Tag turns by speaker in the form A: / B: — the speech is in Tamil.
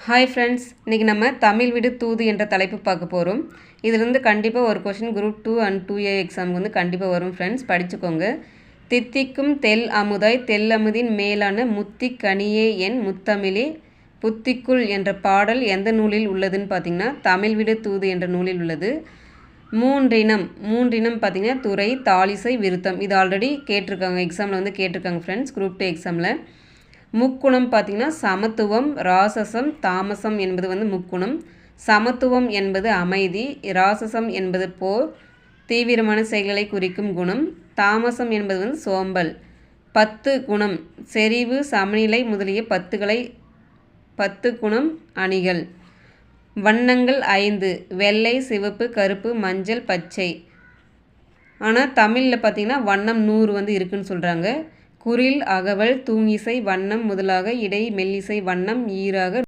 A: ஹாய் ஃப்ரெண்ட்ஸ், இன்றைக்கி நம்ம தமிழ் விடு தூது என்ற தலைப்பு பார்க்க போகிறோம். இதிலிருந்து கண்டிப்பாக ஒரு கொஷின் குரூப் 2 அண்ட் 2A எக்ஸாமுக்கு வந்து கண்டிப்பாக வரும் ஃப்ரெண்ட்ஸ், படிச்சுக்கோங்க. தித்திக்கும் தெல் அமுதாய் தெல்லமுதின் மேலான முத்திக் கனியே என் முத்தமிழே புத்திக்குள் என்ற பாடல் எந்த நூலில் உள்ளதுன்னு பார்த்தீங்கன்னா தமிழ் விடு தூது என்ற நூலில் உள்ளது. மூன்றினம் பார்த்தீங்கன்னா துறை, தாளிசை, விருத்தம். இது ஆல்ரெடி கேட்டிருக்காங்க, எக்ஸாமில் வந்து கேட்டிருக்காங்க ஃப்ரெண்ட்ஸ், குரூப் 2 எக்ஸாமில். முக்குணம் பார்த்திங்கன்னா சமத்துவம், ராசசம், தாமசம் என்பது வந்து முக்குணம். சமத்துவம் என்பது அமைதி, ராசசம் என்பது போர், தீவிரமான செயல்களை குறிக்கும் குணம். தாமசம் என்பது வந்து சோம்பல். 10 குணம் செறிவு, சமநிலை முதலிய 10 குணம் அணிகள். வண்ணங்கள் 5: வெள்ளை, சிவப்பு, கருப்பு, மஞ்சள், பச்சை. ஆனால் தமிழில் பார்த்திங்கன்னா வண்ணம் 100 வந்து இருக்குதுன்னு சொல்கிறாங்க. குறில், அகவல், தூங்கிசை, வண்ணம் முதலாக இடை மெல்லிசை வண்ணம் ஈறாக